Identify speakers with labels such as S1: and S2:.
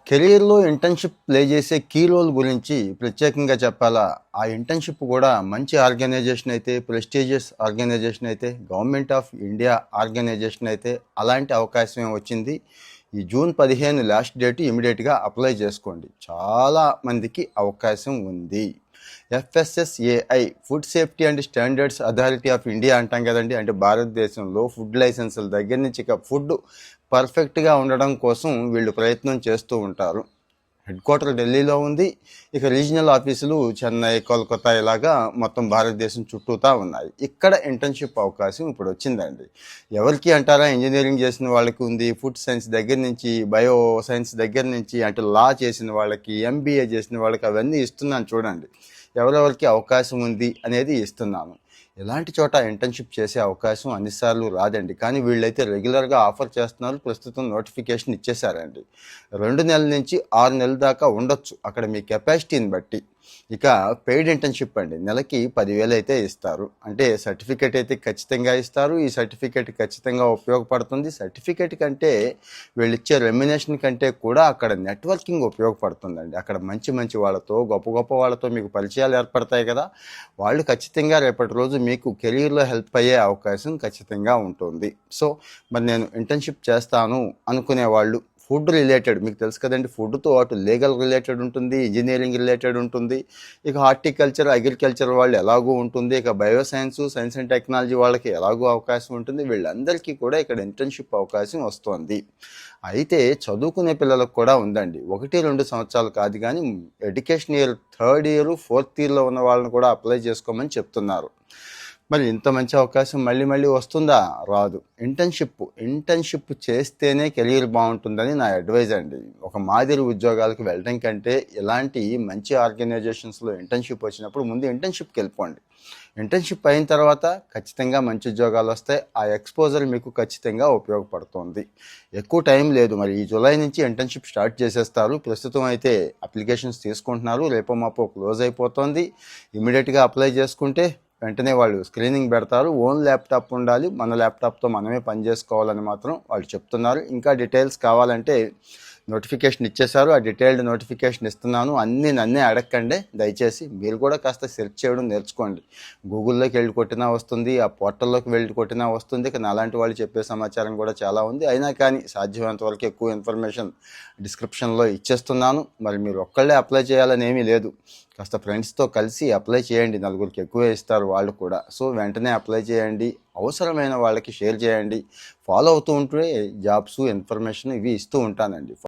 S1: కెరియర్‌లో internship play చేసే key role గురించి ప్రత్యేకంగా చెప్పాలా? ఆ ఇంటర్న్‌షిప్ కూడా మంచి ఆర్గనైజేషన్ అయితే, ప్రెస్టీజియస్ ఆర్గనైజేషన్ అయితే, గవర్నమెంట్ ఆఫ్ ఇండియా ఆర్గనైజేషన్ అయితే అలాంటి అవకాశమే వచ్చింది. ఈ జూన్ 15 లాస్ట్ డేట్ ఇమ్మీడియేట్‌గా అప్లై చేసుకోండి. చాలా మందికి అవకాశం ఉంది. FSSAI food safety and standards authority of India అంటాం కదండి. అంటే భారతదేశంలో ఫుడ్ లైసెన్సుల దగ్గర నుంచి ఇక ఫుడ్ పర్ఫెక్ట్గా ఉండడం కోసం వీళ్ళు ప్రయత్నం చేస్తూ ఉంటారు. హెడ్ క్వార్టర్ ఢిల్లీలో ఉంది. ఇక రీజనల్ ఆఫీసులు చెన్నై, కోల్కతా ఇలాగా మొత్తం భారతదేశం చుట్టూతా ఉన్నాయి. ఇక్కడ ఇంటర్న్షిప్ అవకాశం ఇప్పుడు వచ్చిందండి. ఎవరికి అంటారా? ఇంజనీరింగ్ చేసిన వాళ్ళకి ఉంది, ఫుడ్ సైన్స్ దగ్గర నుంచి, బయో సైన్స్ దగ్గర నుంచి, అంటే లా చేసిన వాళ్ళకి, ఎంబీఏ చేసిన వాళ్ళకి అవన్నీ ఇస్తున్నాను చూడండి. ఎవరెవరికి అవకాశం ఉంది అనేది ఇస్తున్నాను. ఎలాంటి చోట ఇంటర్న్షిప్ చేసే అవకాశం అన్నిసార్లు రాదండి. కానీ వీళ్ళైతే రెగ్యులర్గా ఆఫర్ చేస్తున్నారు. ప్రస్తుతం నోటిఫికేషన్ ఇచ్చేసారండి. 2 నెలల నుంచి 6 నెలల దాకా ఉండొచ్చు అక్కడ మీ కెపాసిటీని బట్టి. ఇక పెయిడ్ ఇంటర్న్షిప్ అండి, నెలకి 10,000 అయితే ఇస్తారు. అంటే సర్టిఫికేట్ అయితే ఖచ్చితంగా ఇస్తారు. ఈ సర్టిఫికేట్ ఖచ్చితంగా ఉపయోగపడుతుంది. సర్టిఫికేట్ కంటే వీళ్ళు ఇచ్చే రెమ్యునేషన్ కంటే కూడా అక్కడ నెట్వర్కింగ్ ఉపయోగపడుతుందండి. అక్కడ మంచి మంచి వాళ్ళతో, గొప్ప గొప్ప వాళ్ళతో మీకు పరిచయాలు ఏర్పడతాయి కదా. వాళ్ళు ఖచ్చితంగా రేపటి రోజు మీకు కెరీర్లో హెల్ప్ అయ్యే అవకాశం ఖచ్చితంగా ఉంటుంది. సో మరి నేను ఇంటర్న్షిప్ చేస్తాను అనుకునే వాళ్ళు, ఫుడ్ రిలేటెడ్ మీకు తెలుసు కదండి, ఫుడ్తో పాటు లీగల్ రిలేటెడ్ ఉంటుంది, ఇంజనీరింగ్ రిలేటెడ్ ఉంటుంది, ఇక హార్టికల్చర్, అగ్రికల్చర్ వాళ్ళు ఎలాగూ ఉంటుంది, ఇక బయోసైన్స్, సైన్స్ అండ్ టెక్నాలజీ వాళ్ళకి ఎలాగూ అవకాశం ఉంటుంది. వీళ్ళందరికీ కూడా ఇక్కడ ఇంటర్న్షిప్ అవకాశం వస్తుంది. అయితే చదువుకునే పిల్లలకు కూడా ఉందండి. 1-2 సంవత్సరాలు కాదు కానీ education year 3rd year 4th ఇయర్లో ఉన్న వాళ్ళని కూడా అప్లై చేసుకోమని చెప్తున్నారు. మరి ఇంత మంచి అవకాశం మళ్ళీ మళ్ళీ వస్తుందా? రాదు. ఇంటర్న్షిప్ చేస్తేనే కెరీర్ బాగుంటుందని నా అడ్వైజ్ అండి. ఒక మాదిరి ఉద్యోగాలకు వెళ్ళడం కంటే ఇలాంటి మంచి ఆర్గనైజేషన్స్లో ఇంటర్న్షిప్ వచ్చినప్పుడు ముందు ఇంటర్న్షిప్కి వెళ్ళిపోండి. ఇంటర్న్షిప్ అయిన తర్వాత ఖచ్చితంగా మంచి ఉద్యోగాలు వస్తాయి. ఆ ఎక్స్పోజర్ మీకు ఖచ్చితంగా ఉపయోగపడుతుంది. ఎక్కువ టైం లేదు. మరి ఈ జూలై నుంచి ఇంటర్న్షిప్ స్టార్ట్ చేసేస్తారు. ప్రస్తుతం అయితే అప్లికేషన్స్ తీసుకుంటున్నారు. రేపో మాపో క్లోజ్ అయిపోతుంది. ఇమీడియట్గా అప్లై చేసుకుంటే వెంటనే వాళ్ళు స్క్రీనింగ్ పెడతారు. ఓన్ ల్యాప్టాప్ ఉండాలి, మన ల్యాప్టాప్తో మనమే పని చేసుకోవాలని మాత్రం వాళ్ళు చెప్తున్నారు. ఇంకా డీటెయిల్స్ కావాలంటే నోటిఫికేషన్ ఇచ్చేశారు. ఆ డీటెయిల్డ్ నోటిఫికేషన్ ఇస్తున్నాను. నన్నే అడగండి దయచేసి. మీరు కూడా కాస్త సెర్చ్ చేయడం నేర్చుకోండి. గూగుల్లోకి వెళ్ళి కొట్టినా వస్తుంది, ఆ పోర్టల్లోకి వెళ్ళి కొట్టినా వస్తుంది. ఇక నాలాంటి వాళ్ళు చెప్పే సమాచారం కూడా చాలా ఉంది. అయినా కానీ సాధ్యమైనంత వరకు ఎక్కువ ఇన్ఫర్మేషన్ డిస్క్రిప్షన్లో ఇచ్చేస్తున్నాను. మరి మీరు ఒక్కళ్ళే అప్లై చేయాలని ఏమీ లేదు. కాస్త ఫ్రెండ్స్తో కలిసి అప్లై చేయండి. 4గురికి ఎక్కువే ఇస్తారు వాళ్ళు కూడా. సో వెంటనే అప్లై చేయండి. అవసరమైన వాళ్ళకి షేర్ చేయండి. ఫాలో అవుతూ ఉంటే జాబ్స్, ఇన్ఫర్మేషన్ ఇవి ఇస్తూ ఉంటానండి.